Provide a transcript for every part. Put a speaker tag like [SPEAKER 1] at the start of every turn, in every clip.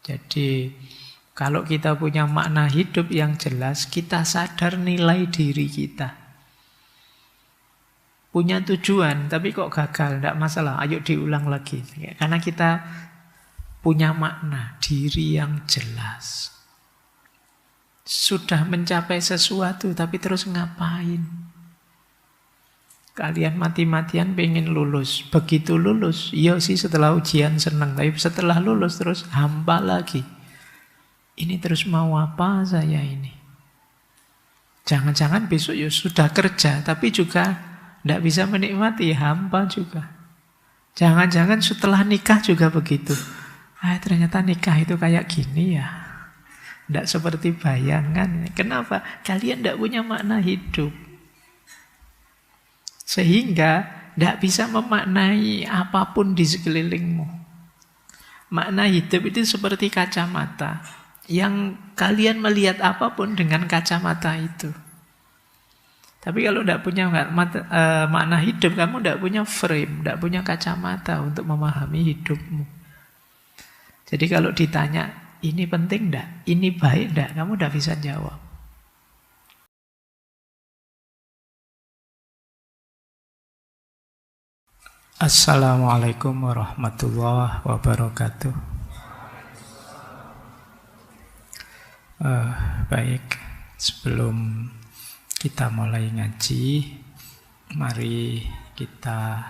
[SPEAKER 1] Jadi kalau kita punya makna hidup yang jelas, kita sadar nilai diri kita. Punya tujuan, tapi kok gagal, tidak masalah, ayo diulang lagi. Karena kita punya makna diri yang jelas. Sudah mencapai sesuatu, tapi terus ngapain? Kalian mati-matian pengen lulus. Begitu lulus, iya sih setelah ujian senang, tapi setelah lulus terus hampa lagi. Ini terus mau apa saya ini? Jangan-jangan besok ya sudah kerja, tapi juga tidak bisa menikmati, hampa juga. Jangan-jangan setelah nikah juga begitu. Ternyata nikah itu kayak gini ya. Tidak seperti bayangan. Kenapa? Kalian tidak punya makna hidup. Sehingga tidak bisa memaknai apapun di sekelilingmu. Makna hidup itu seperti kacamata. Yang kalian melihat apapun dengan kacamata itu. Tapi kalau tidak punya makna hidup, kamu tidak punya frame, tidak punya kacamata untuk memahami hidupmu. Jadi kalau ditanya, ini penting tidak? Ini baik tidak? Kamu tidak bisa jawab. Assalamualaikum warahmatullahi wabarakatuh. Baik, sebelum kita mulai ngaji, mari kita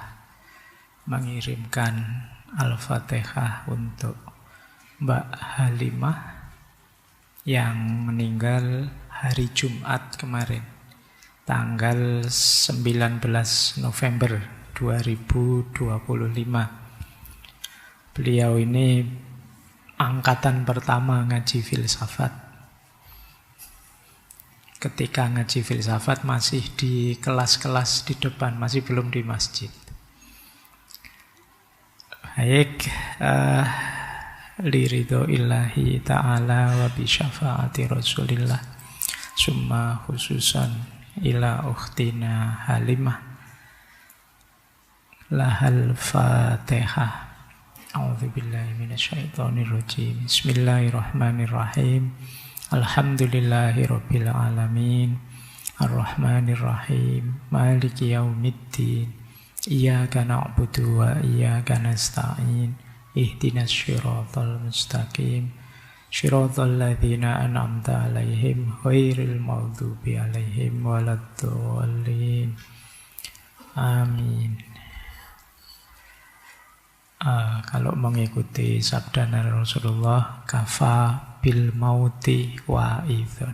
[SPEAKER 1] mengirimkan Al-Fatihah untuk Mbak Halimah yang meninggal hari Jumat kemarin, tanggal 19 November 2025. Beliau ini angkatan pertama ngaji filsafat. Ketika ngaji filsafat masih di kelas-kelas di depan, masih belum di masjid. Baik, liridho illahi ta'ala wa bisyafaati rasulillah summa khususan ila ukhtina Halimah lahal fatihah. A'udzubillahi minasyaitonirrajim. Bismillahirrahmanirrahim. Alhamdulillahi rabbil alamin. Ar-Rahmanir-Rahim. Maliki yaumiddin. Iyyaka na'budu wa iyyaka nasta'in. Ihdinas syiratal mustaqim. Syiratal ladzina an'amta 'alaihim ghairil maghdubi 'alaihim waladdallin. Amin. Kalau mengikuti sabda Rasulullah, kafa bil mauti wa idzon.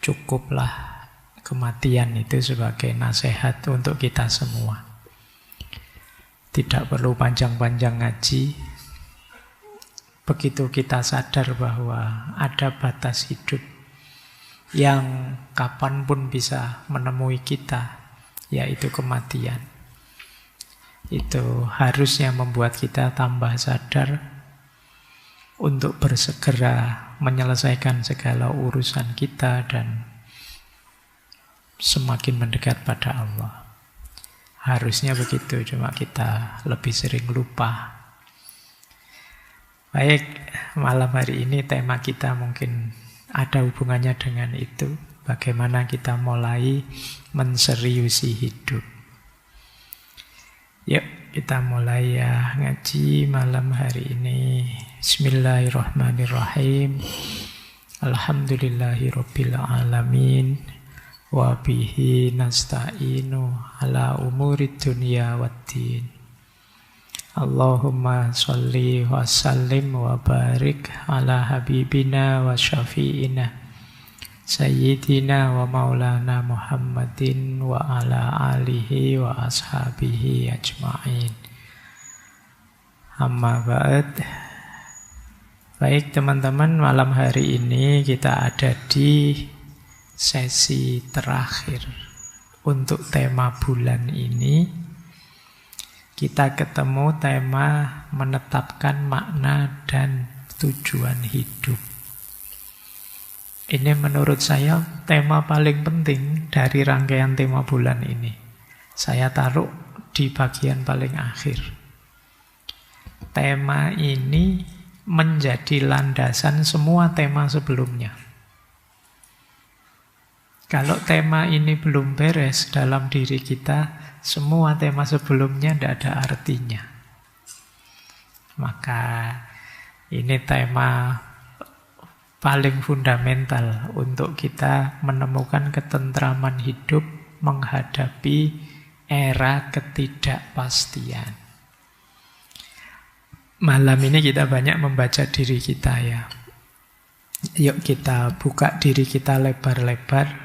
[SPEAKER 1] Cukuplah kematian itu sebagai nasihat untuk kita semua. Tidak perlu panjang-panjang ngaji. Begitu kita sadar bahwa ada batas hidup yang kapanpun bisa menemui kita, yaitu kematian. Itu harusnya membuat kita tambah sadar untuk bersegera menyelesaikan segala urusan kita dan semakin mendekat pada Allah. Harusnya begitu, cuma kita lebih sering lupa. Baik, malam hari ini tema kita mungkin ada hubungannya dengan itu. Bagaimana kita mulai menseriusi hidup. Yuk, kita mulai ya ngaji malam hari ini. Bismillahirrahmanirrahim. Alhamdulillahirabbil alamin. Wa bihi nasta'inu ala umurid dunya waddin. Allahumma sholli wa sallim wa barik ala habibina wa syafi'ina Sayyidina wa maulana Muhammadin wa ala alihi wa ashabihi ajma'in. Amma ba'd. Baik teman-teman, malam hari ini kita ada di sesi terakhir. Untuk tema bulan ini, kita ketemu tema menetapkan makna dan tujuan hidup. Ini menurut saya tema paling penting dari rangkaian tema bulan ini. Saya taruh di bagian paling akhir. Tema ini menjadi landasan semua tema sebelumnya. Kalau tema ini belum beres dalam diri kita, semua tema sebelumnya tidak ada artinya. Maka ini tema paling fundamental untuk kita menemukan ketentraman hidup menghadapi era ketidakpastian. Malam ini kita banyak membaca diri kita ya. Yuk kita buka diri kita lebar-lebar.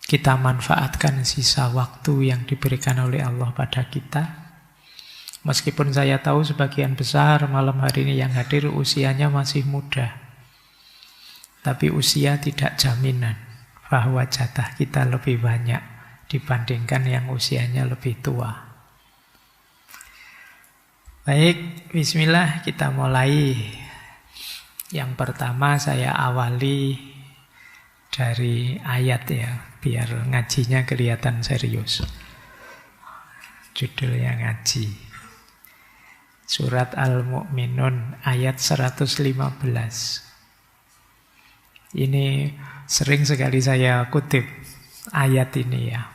[SPEAKER 1] Kita manfaatkan sisa waktu yang diberikan oleh Allah pada kita. Meskipun saya tahu sebagian besar malam hari ini yang hadir usianya masih muda. Tapi usia tidak jaminan bahwa jatah kita lebih banyak dibandingkan yang usianya lebih tua. Baik, bismillah kita mulai. Yang pertama saya awali dari ayat ya, biar ngajinya kelihatan serius. Judulnya ngaji. Surat Al-Mu'minun ayat 115. Ini sering sekali saya kutip ayat ini ya.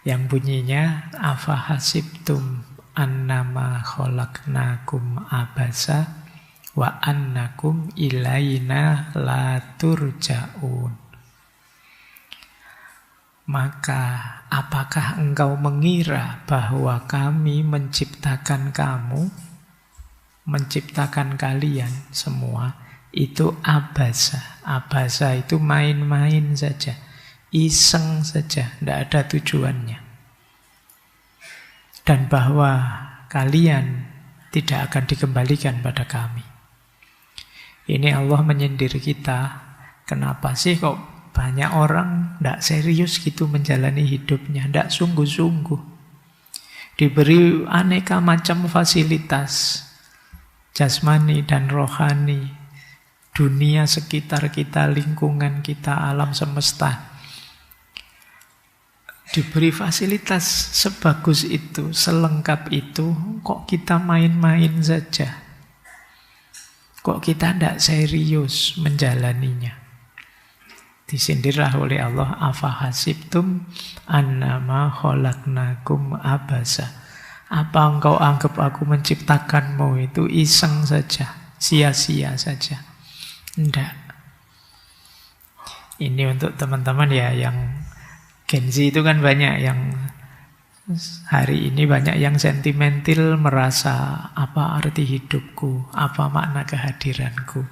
[SPEAKER 1] Yang bunyinya afahasibtum annama khalaqnakum abasa wa annakum ilaina la turja'un. Maka apakah engkau mengira bahwa kami menciptakan kamu, menciptakan kalian semua itu abasa. Abasa itu main-main saja, iseng saja, tidak ada tujuannya. Dan bahwa kalian tidak akan dikembalikan pada kami. Ini Allah menyindir kita. Kenapa sih kok banyak orang tidak serius gitu menjalani hidupnya, tidak sungguh-sungguh. Diberi aneka macam fasilitas, jasmani dan rohani, dunia sekitar kita, lingkungan kita, alam semesta. Diberi fasilitas sebagus itu, selengkap itu, kok kita main-main saja? Kok kita tidak serius menjalaninya? Disindirlah oleh Allah, afahasibtum annama khalaqnakum abasa. Apa engkau anggap aku menciptakanmu itu iseng saja, sia-sia saja? Tidak. Ini untuk teman-teman ya yang Gen Z itu kan banyak yang hari ini banyak yang sentimental, merasa apa arti hidupku, apa makna kehadiranku.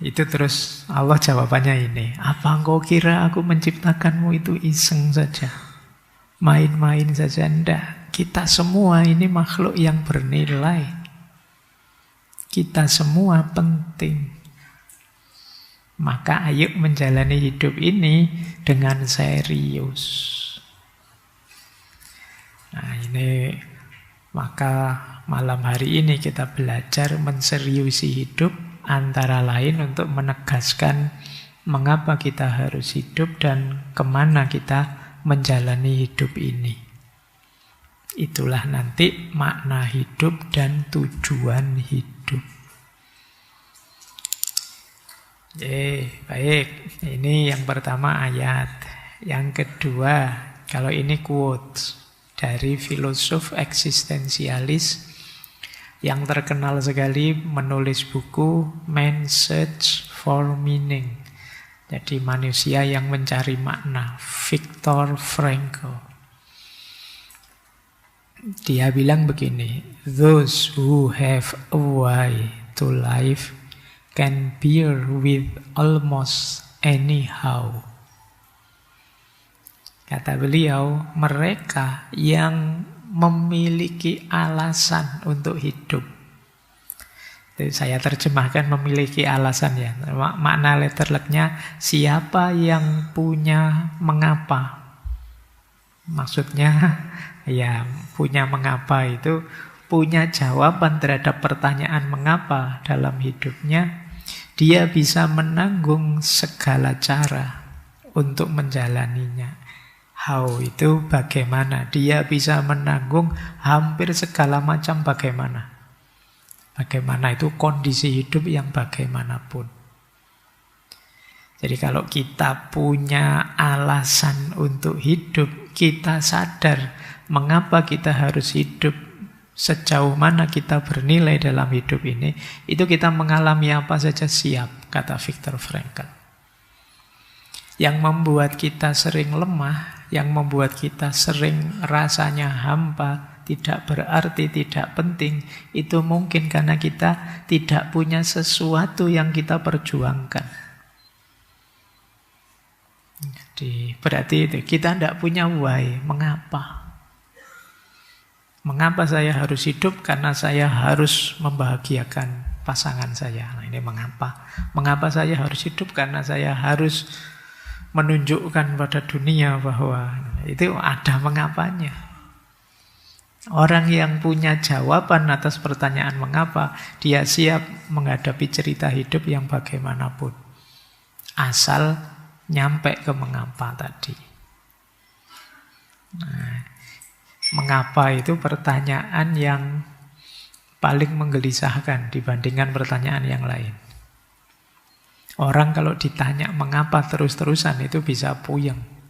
[SPEAKER 1] Itu terus Allah jawabannya ini, apa engkau kira aku menciptakanmu itu iseng saja, main-main saja? Enggak. Kita semua ini makhluk yang bernilai. Kita semua penting. Maka ayo menjalani hidup ini dengan serius. Nah ini, maka malam hari ini kita belajar menseriusi hidup, antara lain untuk menegaskan mengapa kita harus hidup dan kemana kita menjalani hidup ini. Itulah nanti makna hidup dan tujuan hidup. Baik, ini yang pertama ayat. Yang kedua, kalau ini quote dari filosof eksistensialis yang terkenal sekali, menulis buku Man's Search for Meaning. Jadi manusia yang mencari makna, Viktor Frankl. Dia bilang begini, those who have a why to life can bear with almost anyhow. Kata beliau, mereka yang memiliki alasan untuk hidup. Jadi saya terjemahkan memiliki alasan ya. Makna letterleknya, siapa yang punya mengapa. Maksudnya, ya punya mengapa itu punya jawaban terhadap pertanyaan mengapa dalam hidupnya. Dia bisa menanggung segala cara untuk menjalaninya. How itu bagaimana? Dia bisa menanggung hampir segala macam bagaimana. Bagaimana itu kondisi hidup yang bagaimanapun. Jadi kalau kita punya alasan untuk hidup, kita sadar mengapa kita harus hidup, sejauh mana kita bernilai dalam hidup ini, itu kita mengalami apa saja siap, kata Viktor Frankl. Yang membuat kita sering lemah, yang membuat kita sering rasanya hampa, tidak berarti, tidak penting, itu mungkin karena kita tidak punya sesuatu yang kita perjuangkan. Jadi berarti itu kita tidak punya why, mengapa? Mengapa saya harus hidup? Karena saya harus membahagiakan pasangan saya. Nah, ini mengapa? Mengapa saya harus hidup? Karena saya harus menunjukkan pada dunia bahwa itu ada mengapanya. Orang yang punya jawaban atas pertanyaan mengapa, dia siap menghadapi cerita hidup yang bagaimanapun. Asal nyampe ke mengapa tadi. Nah, mengapa itu pertanyaan yang paling menggelisahkan dibandingkan pertanyaan yang lain. Orang kalau ditanya mengapa terus-terusan itu bisa puyeng.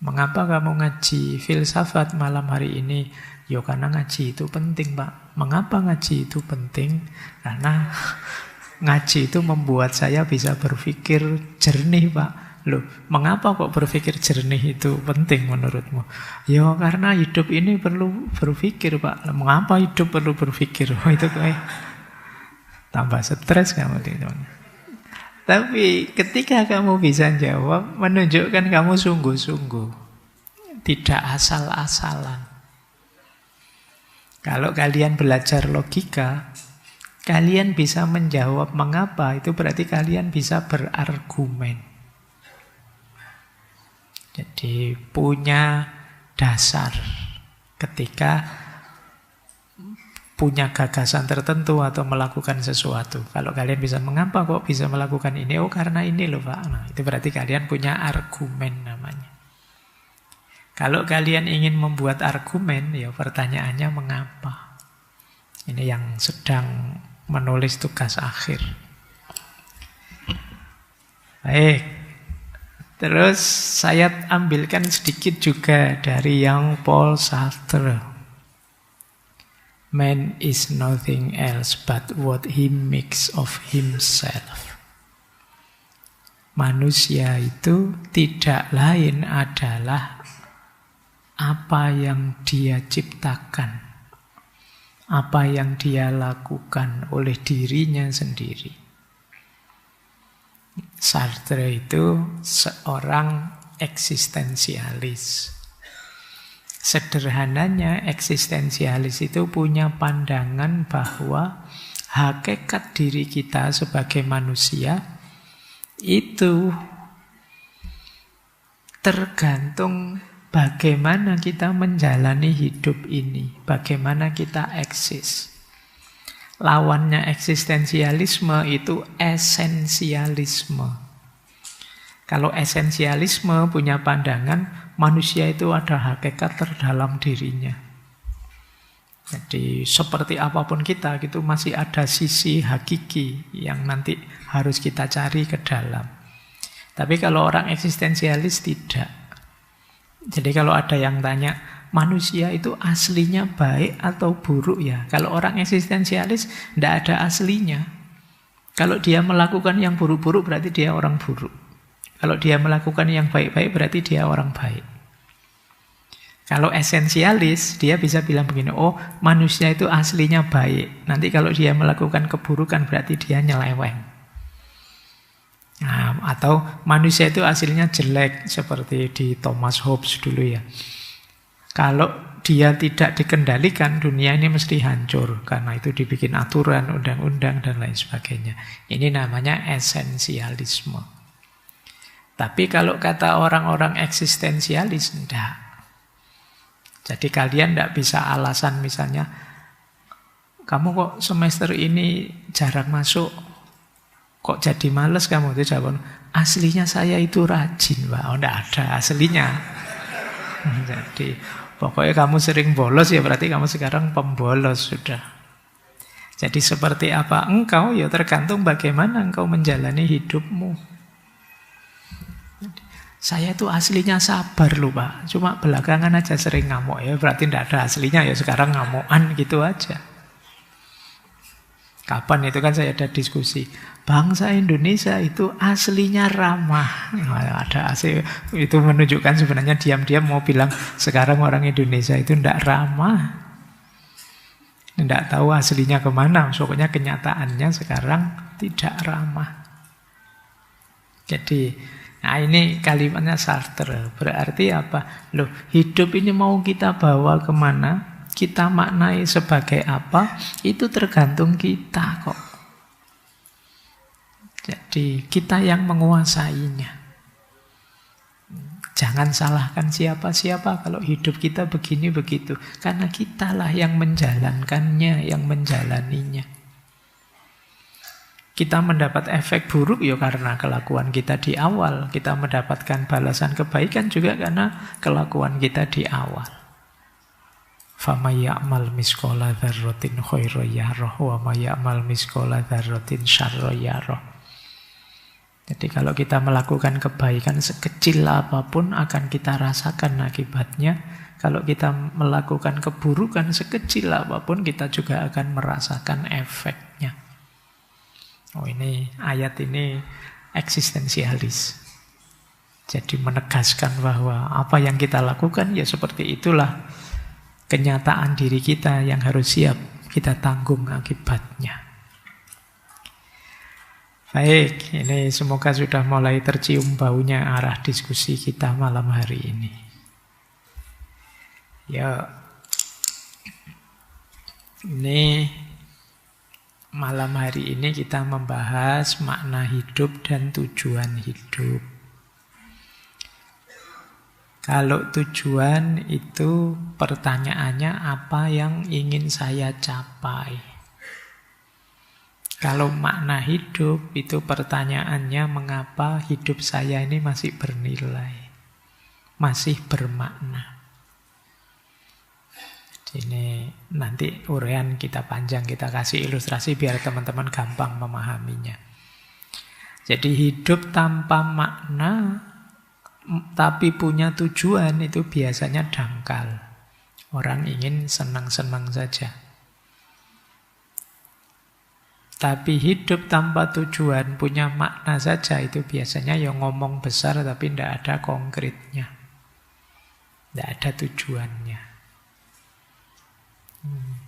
[SPEAKER 1] Mengapa kamu ngaji filsafat malam hari ini? Ya karena ngaji itu penting, Pak. Mengapa ngaji itu penting? Karena ngaji itu membuat saya bisa berpikir jernih, Pak. Loh, mengapa kok berpikir jernih itu penting menurutmu? Ya karena hidup ini perlu berpikir, Pak. Mengapa hidup perlu berpikir? Oh, itu kayak tambah stres kamu itu. Tapi ketika kamu bisa jawab, menunjukkan kamu sungguh-sungguh. Tidak asal-asalan. Kalau kalian belajar logika, kalian bisa menjawab mengapa, itu berarti kalian bisa berargumen. Jadi punya dasar ketika punya gagasan tertentu atau melakukan sesuatu. Kalau kalian bisa mengapa kok bisa melakukan ini? Oh karena ini loh Pak. Nah, itu berarti kalian punya argumen namanya. Kalau kalian ingin membuat argumen, ya pertanyaannya mengapa? Ini yang sedang menulis tugas akhir. Baik. Terus saya ambilkan sedikit juga dari yang Paul Sartre. Man is nothing else but what he makes of himself. Manusia itu tidak lain adalah apa yang dia ciptakan, apa yang dia lakukan oleh dirinya sendiri. Sartre itu seorang eksistensialis. Sederhananya, eksistensialis itu punya pandangan bahwa hakikat diri kita sebagai manusia itu tergantung bagaimana kita menjalani hidup ini, bagaimana kita eksis. Lawannya eksistensialisme itu esensialisme. Kalau esensialisme punya pandangan manusia itu ada hakikat terdalam dirinya. Jadi seperti apapun kita, gitu masih ada sisi hakiki yang nanti harus kita cari ke dalam. Tapi kalau orang eksistensialis tidak. Jadi kalau ada yang tanya, manusia itu aslinya baik atau buruk ya? Kalau orang eksistensialis tidak ada aslinya. Kalau dia melakukan yang buruk-buruk berarti dia orang buruk. Kalau dia melakukan yang baik-baik berarti dia orang baik. Kalau esensialis, dia bisa bilang begini, oh manusia itu aslinya baik. Nanti kalau dia melakukan keburukan berarti dia nyeleweng. Nah, atau manusia itu aslinya jelek, seperti di Thomas Hobbes dulu ya. Kalau dia tidak dikendalikan, dunia ini mesti hancur. Karena itu dibikin aturan, undang-undang, dan lain sebagainya. Ini namanya esensialisme. Tapi kalau kata orang-orang eksistensialis, enggak. Jadi kalian enggak bisa alasan misalnya, kamu kok semester ini jarang masuk, kok jadi males kamu? Itu jawaban, aslinya saya itu rajin, Pak. Oh, enggak ada aslinya. Jadi pokoknya kamu sering bolos ya berarti kamu sekarang pembolos sudah. Jadi seperti apa engkau, ya tergantung bagaimana engkau menjalani hidupmu. Saya itu aslinya sabar loh Pak, cuma belakangan aja sering ngamuk ya, berarti tidak ada aslinya ya sekarang ngamukan gitu aja. Kapan itu kan saya ada diskusi, bangsa Indonesia itu aslinya ramah. Nah, ada asli, itu menunjukkan sebenarnya diam-diam mau bilang sekarang orang Indonesia itu tidak ramah. Tidak tahu aslinya kemana, pokoknya kenyataannya sekarang tidak ramah. Jadi, nah ini kalimatnya Sartre, berarti apa? Loh, hidup ini mau kita bawa kemana? Kita maknai sebagai apa, itu tergantung kita kok. Jadi kita yang menguasainya. Jangan salahkan siapa-siapa kalau hidup kita begini begitu. Karena kitalah yang menjalankannya, yang menjalaninya. Kita mendapat efek buruk ya karena kelakuan kita di awal. Kita mendapatkan balasan kebaikan juga karena kelakuan kita di awal. فَمَنْ يَعْمَلْ مِثْقَالَ ذَرَّةٍ خَيْرًا يَرَهُ وَمَنْ يَعْمَلْ مِثْقَالَ ذَرَّةٍ شَرًّا يَرَهُ. Jadi kalau kita melakukan kebaikan sekecil apapun akan kita rasakan akibatnya. Kalau kita melakukan keburukan sekecil apapun kita juga akan merasakan efeknya. Oh ini ayat ini eksistensialis. Jadi menegaskan bahwa apa yang kita lakukan ya seperti itulah kenyataan diri kita yang harus siap kita tanggung akibatnya. Baik, ini semoga sudah mulai tercium baunya arah diskusi kita malam hari ini. Ya, ini malam hari ini kita membahas makna hidup dan tujuan hidup. Kalau tujuan itu pertanyaannya apa yang ingin saya capai. Kalau makna hidup itu pertanyaannya mengapa hidup saya ini masih bernilai, masih bermakna. Ini nanti uraian kita panjang, kita kasih ilustrasi biar teman-teman gampang memahaminya. Jadi hidup tanpa makna tapi punya tujuan itu biasanya dangkal. Orang ingin senang-senang saja. Tapi hidup tanpa tujuan, punya makna saja, itu biasanya yang ngomong besar tapi tidak ada konkretnya. Tidak ada tujuannya.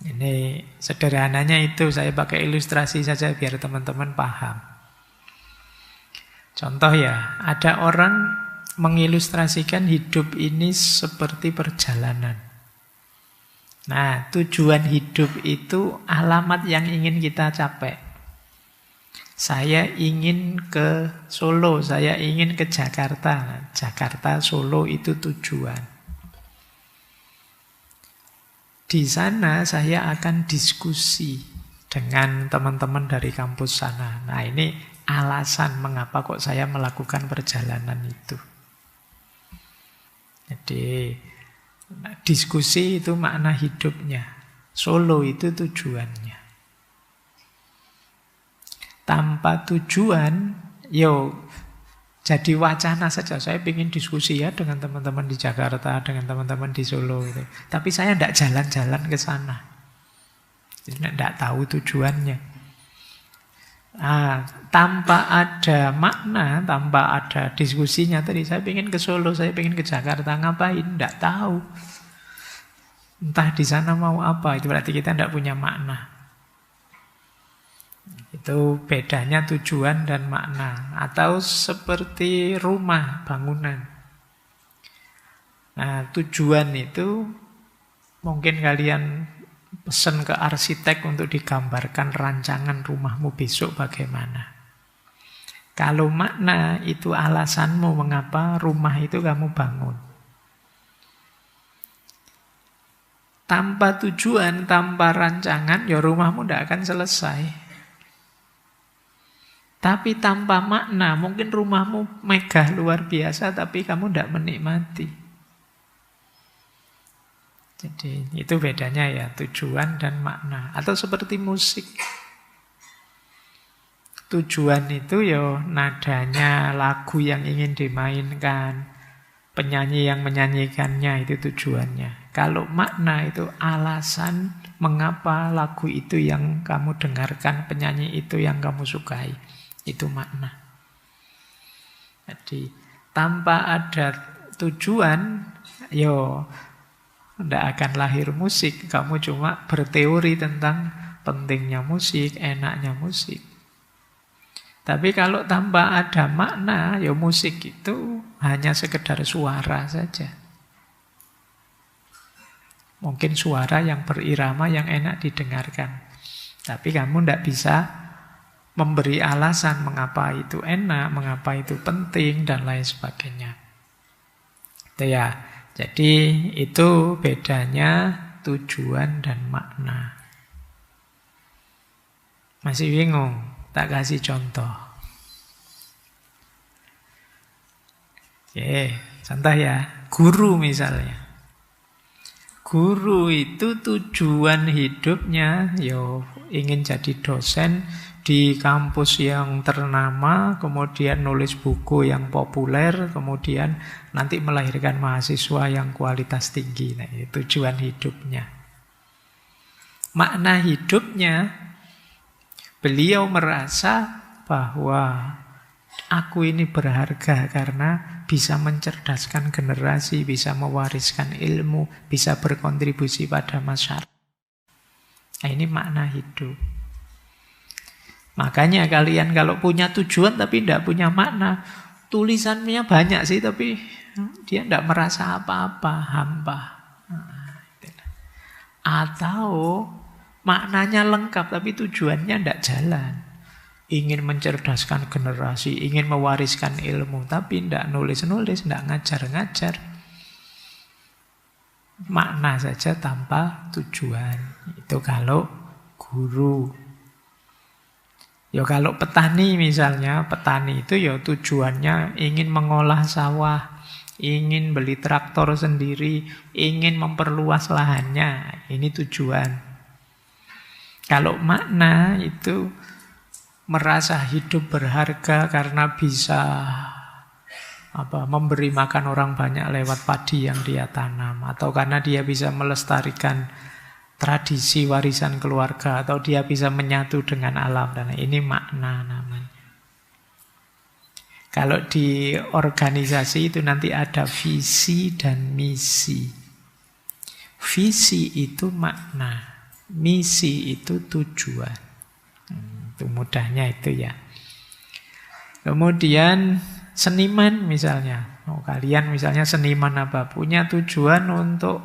[SPEAKER 1] Ini sederhananya itu, saya pakai ilustrasi saja biar teman-teman paham. Contoh ya, ada orang mengilustrasikan hidup ini seperti perjalanan. Nah, tujuan hidup itu alamat yang ingin kita capai. Saya ingin ke Solo, saya ingin ke Jakarta. Jakarta, Solo itu tujuan. Di sana saya akan diskusi dengan teman-teman dari kampus sana. Nah, ini alasan mengapa kok saya melakukan perjalanan itu. Jadi diskusi itu makna hidupnya. Solo itu tujuannya. Tanpa tujuan, jadi wacana saja. Saya ingin diskusi ya dengan teman-teman di Jakarta, dengan teman-teman di Solo. Gitu. Tapi saya tidak jalan-jalan ke sana. Tidak tahu tujuannya. Tanpa ada makna, tanpa ada diskusinya tadi, saya ingin ke Solo, saya ingin ke Jakarta, ngapain? Tidak tahu. Entah di sana mau apa, itu berarti kita tidak punya makna. Itu bedanya tujuan dan makna. Atau seperti rumah, bangunan. Nah, tujuan itu mungkin kalian pesan ke arsitek untuk digambarkan rancangan rumahmu besok bagaimana. Kalau makna itu alasanmu mengapa rumah itu kamu bangun. Tanpa tujuan, tanpa rancangan, ya rumahmu tidak akan selesai. Tapi tanpa makna, mungkin rumahmu megah luar biasa, tapi kamu tidak menikmati. Jadi itu bedanya ya, tujuan dan makna. Atau seperti musik. Tujuan itu ya nadanya, lagu yang ingin dimainkan, penyanyi yang menyanyikannya, itu tujuannya. Kalau makna itu alasan mengapa lagu itu yang kamu dengarkan, penyanyi itu yang kamu sukai. Itu makna. Jadi tanpa ada tujuan, yo tidak akan lahir musik. Kamu cuma berteori tentang pentingnya musik, enaknya musik. Tapi kalau tanpa ada makna, ya musik itu hanya sekedar suara saja. Mungkin suara yang berirama, yang enak didengarkan. Tapi kamu tidak bisa memberi alasan mengapa itu enak, mengapa itu penting, dan lain sebagainya. Itu ya. Jadi itu bedanya tujuan dan makna. Masih bingung? Tak kasih contoh. Oke, contoh ya. Guru misalnya. Guru itu tujuan hidupnya yo ingin jadi dosen di kampus yang ternama, kemudian nulis buku yang populer, kemudian nanti melahirkan mahasiswa yang kualitas tinggi. Nah, itu tujuan hidupnya. Makna hidupnya, beliau merasa bahwa aku ini berharga karena bisa mencerdaskan generasi, bisa mewariskan ilmu, bisa berkontribusi pada masyarakat. Nah, ini makna hidup. Makanya kalian kalau punya tujuan tapi tidak punya makna, tulisannya banyak sih tapi dia tidak merasa apa-apa, hampa. Atau maknanya lengkap tapi tujuannya tidak jalan. Ingin mencerdaskan generasi, ingin mewariskan ilmu, tapi tidak nulis-nulis, tidak ngajar-ngajar. Makna saja tanpa tujuan. Itu kalau guru. Ya kalau petani misalnya, petani itu ya tujuannya ingin mengolah sawah, ingin beli traktor sendiri, ingin memperluas lahannya. Ini tujuan. Kalau makna itu merasa hidup berharga karena bisa memberi makan orang banyak lewat padi yang dia tanam, atau karena dia bisa melestarikan tradisi warisan keluarga, atau dia bisa menyatu dengan alam, dan ini makna namanya. Kalau di organisasi itu nanti ada visi dan misi. Visi itu makna, misi itu tujuan. Itu mudahnya itu ya. Kemudian seniman misalnya, kalian misalnya seniman apa, punya tujuan untuk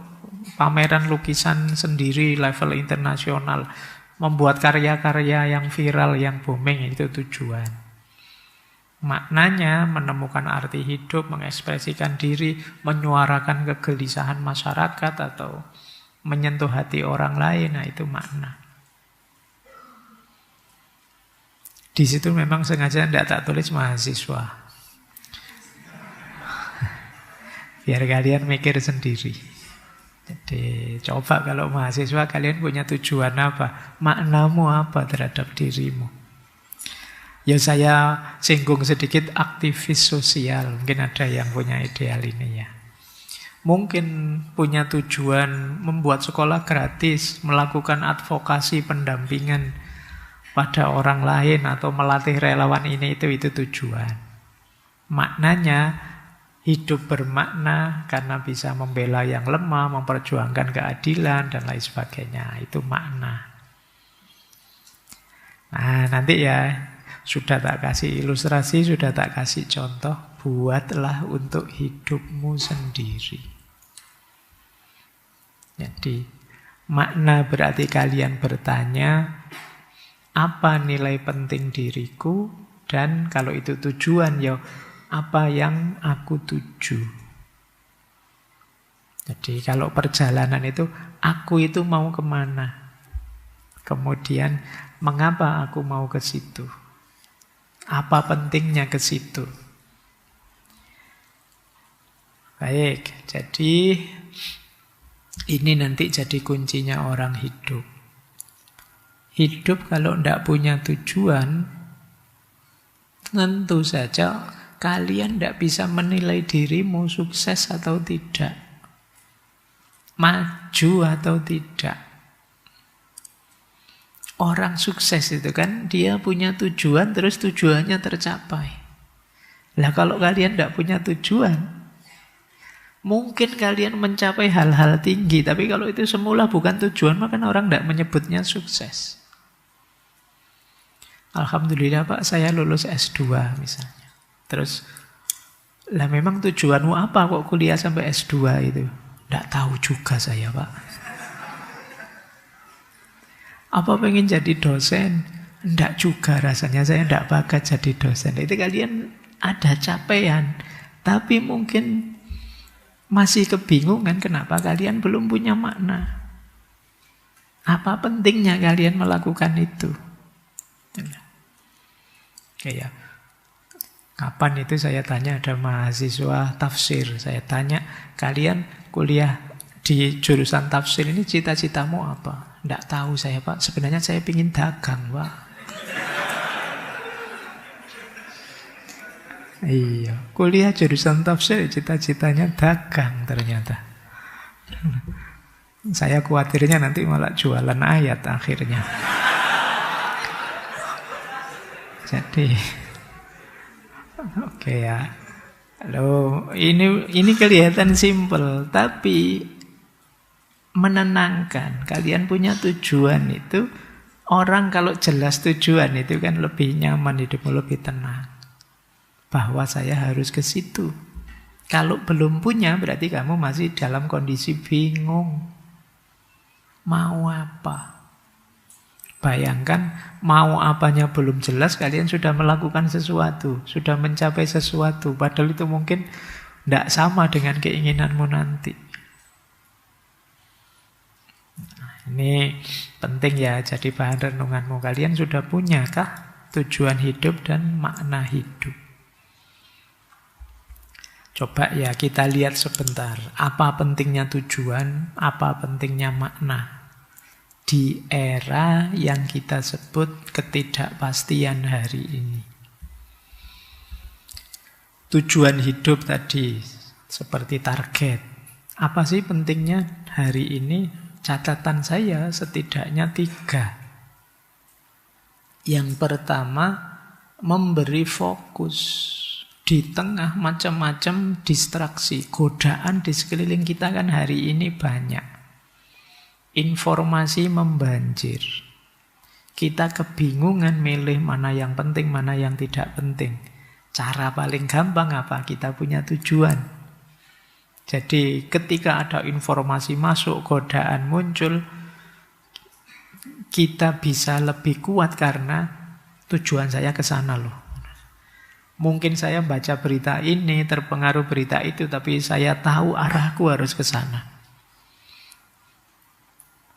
[SPEAKER 1] pameran lukisan sendiri level internasional, membuat karya-karya yang viral, yang booming, itu tujuan. Maknanya menemukan arti hidup, mengekspresikan diri, menyuarakan kegelisahan masyarakat, atau menyentuh hati orang lain. Nah, itu makna. Di situ memang sengaja tidak tak tulis mahasiswa, biar kalian mikir sendiri. Jadi coba kalau mahasiswa kalian punya tujuan apa? Maknamu apa terhadap dirimu? Ya saya singgung sedikit aktivis sosial. Mungkin ada yang punya ideal ini ya. Mungkin punya tujuan membuat sekolah gratis, melakukan advokasi pendampingan pada orang lain, atau melatih relawan ini itu tujuan. Maknanya hidup bermakna karena bisa membela yang lemah, memperjuangkan keadilan, dan lain sebagainya. Itu makna. Nah, nanti ya, sudah tak kasih ilustrasi, sudah tak kasih contoh. Buatlah untuk hidupmu sendiri. Jadi, makna berarti kalian bertanya, apa nilai penting diriku? Dan kalau itu tujuan, ya apa yang aku tuju. Jadi kalau perjalanan itu, aku itu mau kemana? Kemudian, mengapa aku mau ke situ? Apa pentingnya ke situ? Baik, jadi Ini nanti jadi kuncinya orang hidup. Hidup kalau tidak punya tujuan, tentu saja kalian tidak bisa menilai dirimu sukses atau tidak, maju atau tidak. Orang sukses itu kan dia punya tujuan, terus tujuannya tercapai. Lah kalau kalian tidak punya tujuan, mungkin kalian mencapai hal-hal tinggi, tapi kalau itu semula bukan tujuan, maka orang tidak menyebutnya sukses. Alhamdulillah Pak, saya lulus S2 misalnya. Terus, lah memang tujuanmu apa kok kuliah sampai S2 itu? Tidak tahu juga saya Pak. Apa pengen jadi dosen? Tidak juga rasanya, saya tidak bakat jadi dosen. Itu kalian ada capaian, tapi mungkin masih kebingungan kenapa kalian belum punya makna. Apa pentingnya kalian melakukan itu? Kayak kapan itu saya tanya ada mahasiswa tafsir, saya tanya, kalian kuliah di jurusan tafsir ini cita-citamu apa? Tidak tahu saya Pak, sebenarnya saya ingin dagang Pak. Iya, kuliah jurusan tafsir cita-citanya dagang ternyata. Saya khawatirnya nanti malah jualan ayat akhirnya. Jadi, oke ya. Loh, ini kelihatan simpel, tapi menenangkan. Kalian punya tujuan itu, orang kalau jelas tujuan itu kan lebih nyaman hidupmu, lebih tenang. Bahwa saya harus ke situ. Kalau belum punya berarti kamu masih dalam kondisi bingung. Mau apa? Bayangkan mau apanya belum jelas, kalian sudah melakukan sesuatu, sudah mencapai sesuatu. Padahal itu mungkin tidak sama dengan keinginanmu nanti. Ini penting ya, jadi bahan renunganmu. Kalian sudah punyakah tujuan hidup dan makna hidup? Coba ya kita lihat sebentar, apa pentingnya tujuan, apa pentingnya makna di era yang kita sebut ketidakpastian hari ini. Tujuan hidup tadi seperti target. Apa sih pentingnya hari ini? Catatan saya setidaknya 3. Yang pertama, memberi fokus di tengah macam-macam distraksi. Godaan di sekeliling kita kan hari ini banyak. Informasi membanjir. Kita kebingungan milih mana yang penting, mana yang tidak penting. Cara paling gampang apa? Kita punya tujuan. Jadi ketika ada informasi masuk, godaan muncul, kita bisa lebih kuat karena tujuan saya ke sana loh. Mungkin saya baca berita ini, terpengaruh berita itu, tapi saya tahu arahku harus ke sana.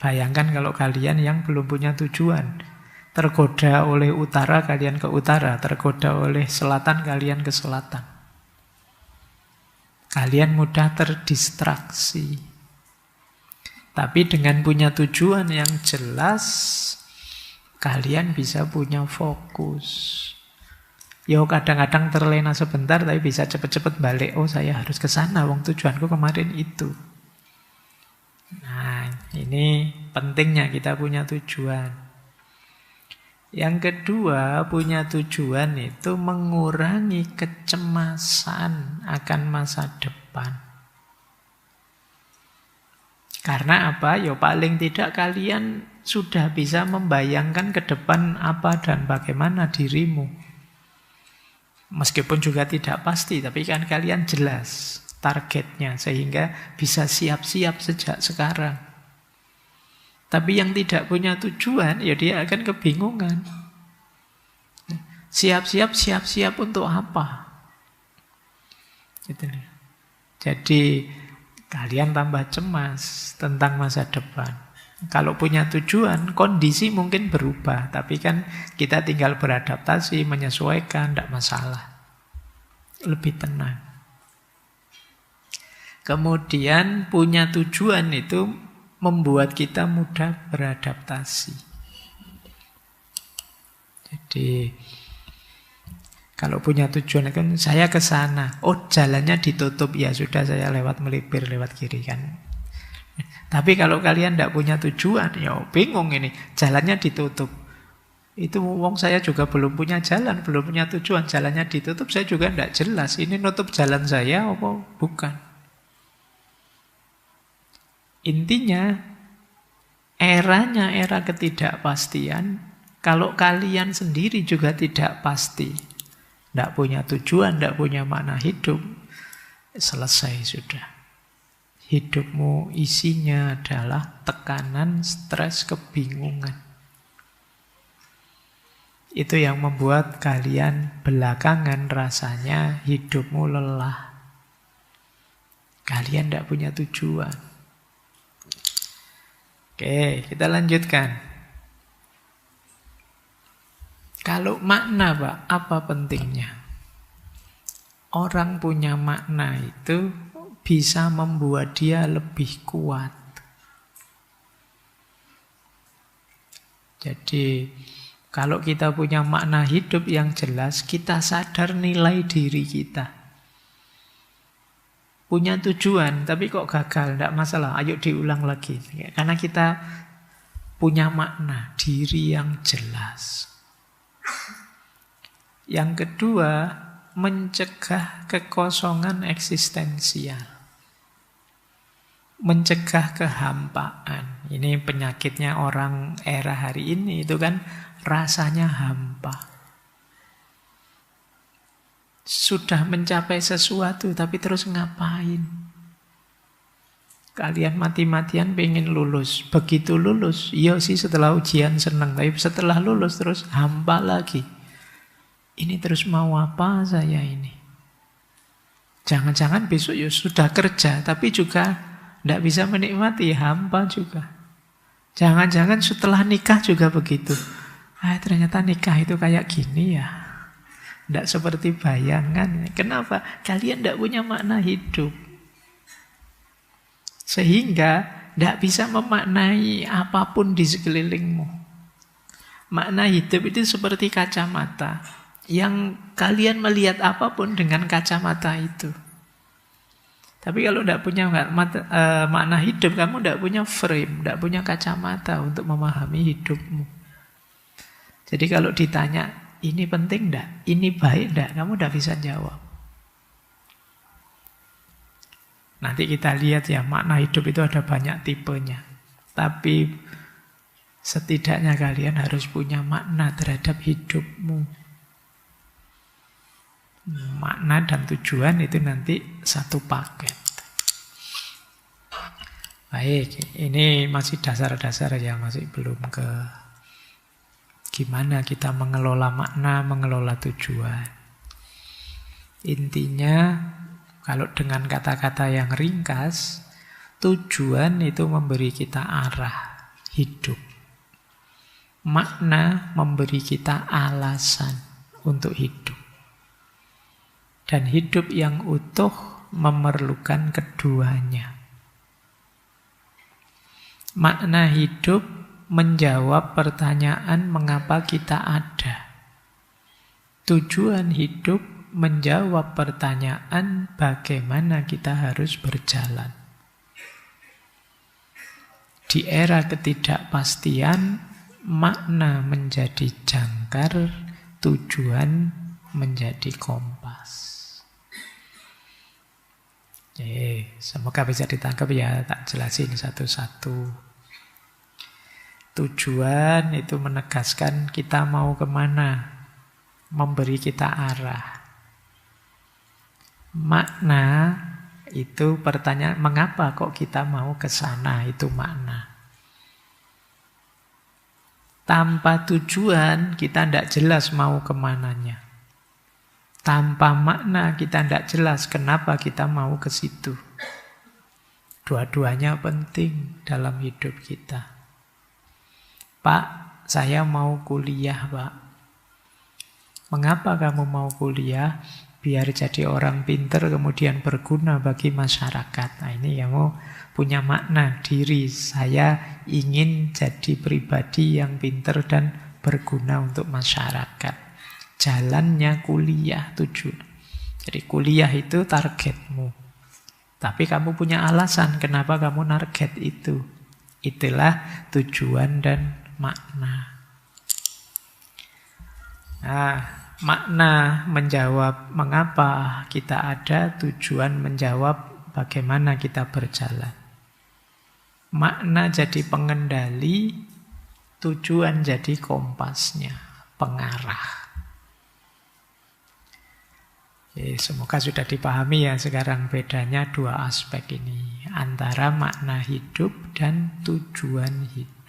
[SPEAKER 1] Bayangkan kalau kalian yang belum punya tujuan, tergoda oleh utara, kalian ke utara, tergoda oleh selatan, kalian ke selatan. Kalian mudah terdistraksi. Tapi dengan punya tujuan yang jelas, kalian bisa punya fokus. Ya kadang-kadang terlena sebentar, tapi bisa cepat-cepat balik. Oh saya harus ke sana, wong tujuanku kemarin itu. Nah ini pentingnya kita punya tujuan. Yang kedua, punya tujuan itu mengurangi kecemasan akan masa depan. Karena apa? Ya paling tidak kalian sudah bisa membayangkan ke depan apa dan bagaimana dirimu. Meskipun juga tidak pasti, tapi kan kalian jelas targetnya sehingga bisa siap-siap sejak sekarang. Tapi yang tidak punya tujuan, ya dia akan kebingungan. Siap-siap untuk apa? Jadi kalian tambah cemas tentang masa depan. Kalau punya tujuan, kondisi mungkin berubah. Tapi kan kita tinggal beradaptasi, menyesuaikan, tidak masalah. Lebih tenang. Kemudian punya tujuan itu membuat kita mudah beradaptasi. Jadi kalau punya tujuan kan saya ke sana, oh jalannya ditutup, ya sudah saya lewat melipir lewat kiri kan. Tapi kalau kalian tidak punya tujuan, ya bingung ini, jalannya ditutup. Itu wong saya juga belum punya jalan, belum punya tujuan, jalannya ditutup, saya juga tidak jelas. Ini nutup jalan saya apa bukan? Intinya, eranya era ketidakpastian, kalau kalian sendiri juga tidak pasti, tidak punya tujuan, tidak punya makna hidup, selesai sudah. Hidupmu isinya adalah tekanan, stres, kebingungan. Itu yang membuat kalian belakangan rasanya hidupmu lelah. Kalian tidak punya tujuan. Oke, kita lanjutkan. Kalau makna, Pak, apa pentingnya? Orang punya makna itu bisa membuat dia lebih kuat. Jadi, kalau kita punya makna hidup yang jelas, kita sadar nilai diri kita. Punya tujuan, tapi kok gagal, tidak masalah, ayo diulang lagi. Karena kita punya makna diri yang jelas. Yang kedua, mencegah kekosongan eksistensial. Mencegah kehampaan. Ini penyakitnya orang era hari ini, itu kan rasanya hampa. Sudah mencapai sesuatu, tapi terus ngapain? Kalian mati-matian pengen lulus. Begitu lulus, iya sih setelah ujian senang, tapi setelah lulus terus hampa lagi. Ini terus mau apa saya ini? Jangan-jangan besok ya sudah kerja, tapi juga tidak bisa menikmati, hampa juga. Jangan-jangan setelah nikah juga begitu. Ternyata nikah itu kayak gini ya. Tidak seperti bayangan. Kenapa? Kalian tidak punya makna hidup. Sehingga tidak bisa memaknai apapun di sekelilingmu. Makna hidup itu seperti kacamata. Yang kalian melihat apapun dengan kacamata itu. Tapi kalau tidak punya makna hidup, kamu tidak punya frame, tidak punya kacamata untuk memahami hidupmu. Jadi kalau ditanya, ini penting tidak? Ini baik tidak? Kamu tidak bisa jawab. Nanti kita lihat ya, makna hidup itu ada banyak tipenya. Tapi setidaknya kalian harus punya makna terhadap hidupmu. Makna dan tujuan itu nanti satu paket. Baik, ini masih dasar-dasar ya, masih belum ke gimana kita mengelola makna, mengelola tujuan. Intinya, kalau dengan kata-kata yang ringkas, tujuan itu memberi kita arah hidup. Makna memberi kita alasan untuk hidup. Dan hidup yang utuh memerlukan keduanya. Makna hidup menjawab pertanyaan mengapa kita ada. Tujuan hidup menjawab pertanyaan bagaimana kita harus berjalan. Di era ketidakpastian, makna menjadi jangkar, tujuan menjadi kompas. Semoga bisa ditangkap ya, tak jelasin satu-satu. Tujuan itu menegaskan kita mau kemana, memberi kita arah. Makna itu pertanyaan, mengapa kok kita mau ke sana, itu makna. Tanpa tujuan kita tidak jelas mau kemananya. Tanpa makna kita tidak jelas kenapa kita mau ke situ. Dua-duanya penting dalam hidup kita. Pak, saya mau kuliah, Pak. Mengapa kamu mau kuliah? biar jadi orang pinter kemudian berguna bagi masyarakat. Nah, ini kamu punya makna diri. Saya ingin jadi pribadi yang pinter dan berguna untuk masyarakat. Jalannya kuliah tujuan. Jadi kuliah itu targetmu. Tapi kamu punya alasan kenapa kamu target itu. Itulah tujuan dan makna. Nah, makna menjawab mengapa kita ada, tujuan menjawab bagaimana kita berjalan. Makna jadi pengendali, tujuan jadi kompasnya, pengarah. Semoga sudah dipahami ya sekarang bedanya dua aspek ini. Antara makna hidup dan tujuan hidup.